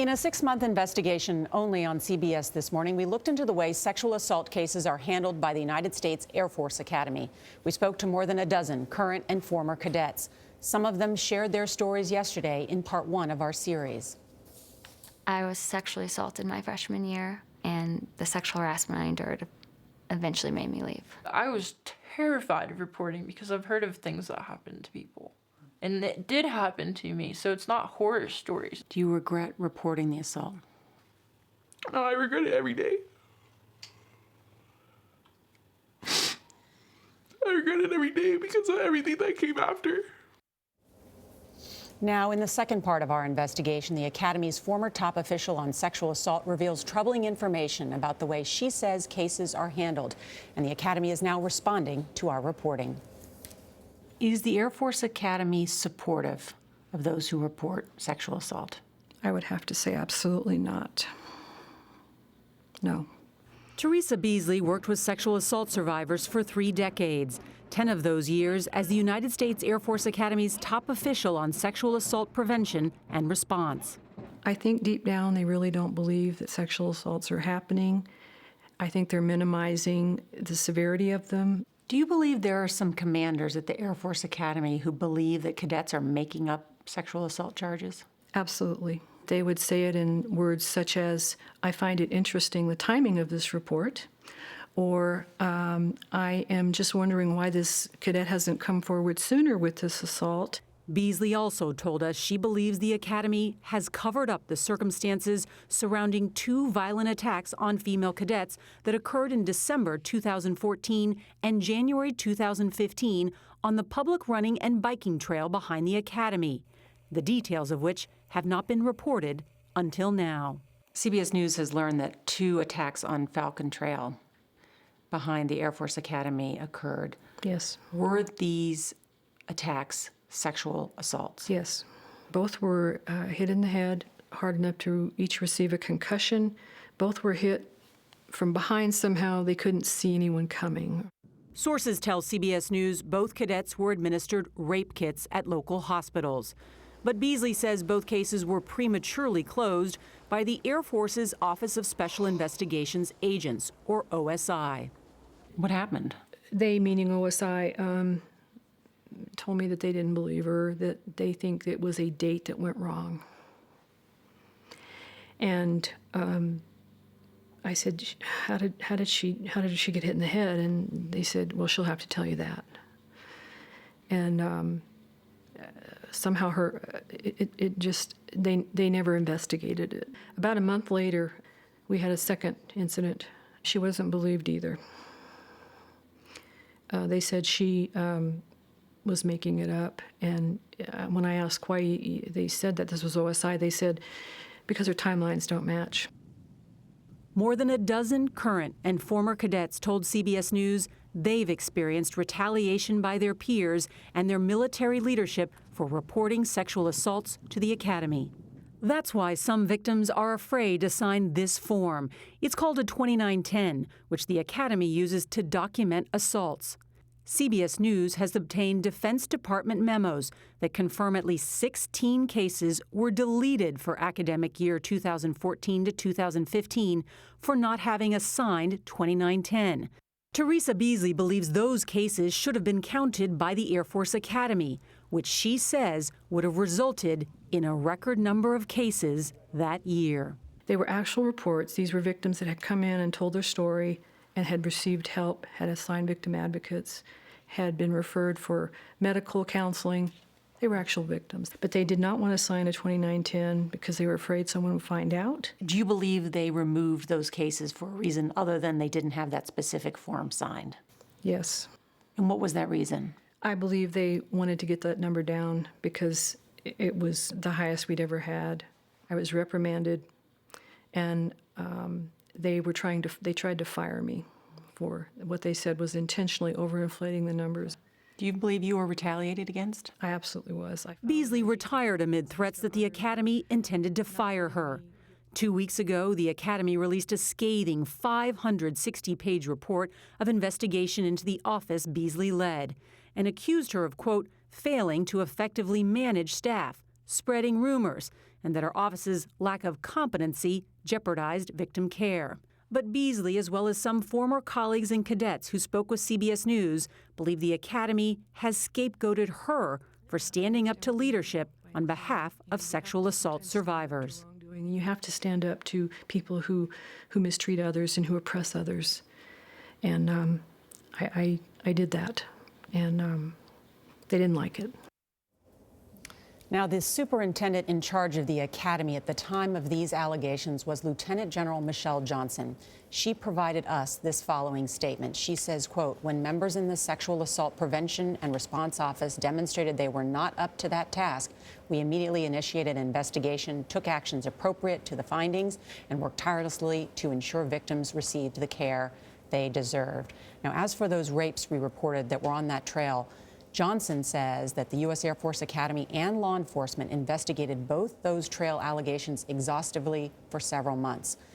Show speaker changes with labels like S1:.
S1: In a 6-month investigation only on CBS This Morning, we looked into the way sexual assault cases are handled by the United States Air Force Academy. We spoke to more than a dozen current and former cadets. Some of them shared their stories yesterday in part 1 of our series.
S2: I was sexually assaulted my freshman year, and the sexual harassment I endured eventually made me leave.
S3: I was terrified of reporting because I've heard of things that happen to people. And it did happen to me, so it's not horror stories.
S1: Do you regret reporting the assault?
S3: No, I regret it every day. I regret it every day because of everything that came after.
S1: Now, in the second part of our investigation, the Academy's former top official on sexual assault reveals troubling information about the way she says cases are handled. And the Academy is now responding to our reporting. Is the Air Force Academy supportive of those who report sexual assault?
S4: I would have to say absolutely not. No.
S1: Teresa Beasley worked with sexual assault survivors for 3 decades, 10 of those years as the United States Air Force Academy's top official on sexual assault prevention and response.
S4: I think deep down they really don't believe that sexual assaults are happening. I think they're minimizing the severity of them.
S1: Do you believe there are some commanders at the Air Force Academy who believe that cadets are making up sexual assault charges?
S4: Absolutely. They would say it in words such as, I find it interesting the timing of this report, or I am just wondering why this cadet hasn't come forward sooner with this assault.
S1: Beasley also told us she believes the Academy has covered up the circumstances surrounding 2 violent attacks on female cadets that occurred in December 2014 and January 2015 on the public running and biking trail behind the Academy, the details of which have not been reported until now. CBS News has learned that 2 attacks on Falcon Trail behind the Air Force Academy occurred.
S4: Yes.
S1: Were these attacks sexual assaults?
S4: Yes. Both were hit in the head, hard enough to each receive a concussion. Both were hit from behind somehow. They couldn't see anyone coming.
S1: Sources tell CBS News both cadets were administered rape kits at local hospitals. But Beasley says both cases were prematurely closed by the Air Force's Office of Special Investigations Agents, or OSI. What happened?
S4: They, meaning OSI, told me that they didn't believe her, that they think it was a date that went wrong. And I said, how did she get hit in the head? And they said, well, she'll have to tell you that. And somehow they never investigated it. About a month later, we had a second incident. She wasn't believed either. They said she was making it up, and when I asked why they said that this was OSI, they said because her timelines don't match.
S1: More than a dozen current and former cadets told CBS News they've experienced retaliation by their peers and their military leadership for reporting sexual assaults to the Academy. That's why some victims are afraid to sign this form. It's called a 2910, which the Academy uses to document assaults. CBS News has obtained Defense Department memos that confirm at least 16 cases were deleted for academic year 2014 to 2015 for not having a signed 2910. Teresa Beasley believes those cases should have been counted by the Air Force Academy, which she says would have resulted in a record number of cases that year.
S4: They were actual reports. These were victims that had come in and told their story and had received help, had assigned victim advocates, had been referred for medical counseling. They were actual victims. But they did not want to sign a 2910 because they were afraid someone would find out.
S1: Do you believe they removed those cases for a reason other than they didn't have that specific form signed?
S4: Yes.
S1: And what was that reason?
S4: I believe they wanted to get that number down because it was the highest we'd ever had. I was reprimanded, and they tried to fire me for what they said was intentionally overinflating the numbers.
S1: Do you believe you were retaliated against?
S4: I absolutely was.
S1: Beasley retired amid threats that the Academy intended to fire her. 2 weeks ago, the Academy released a scathing 560-page report of investigation into the office Beasley led and accused her of, quote, failing to effectively manage staff, spreading rumors, and that her office's lack of competency jeopardized victim care. But Beasley, as well as some former colleagues and cadets who spoke with CBS News, believe the Academy has scapegoated her for standing up to leadership on behalf of sexual assault survivors.
S4: You have to stand up to people who mistreat others and who oppress others. And I did that, and they didn't like it.
S5: Now, the superintendent in charge of the academy at the time of these allegations was Lieutenant General Michelle Johnson. She provided us this following statement. She says, quote, "When members in the Sexual Assault Prevention and Response Office demonstrated they were not up to that task, we immediately initiated an investigation, took actions appropriate to the findings, and worked tirelessly to ensure victims received the care they deserved." Now, as for those rapes we reported that were on that trail, Johnson says that the U.S. Air Force Academy and law enforcement investigated both those trail allegations exhaustively for several months.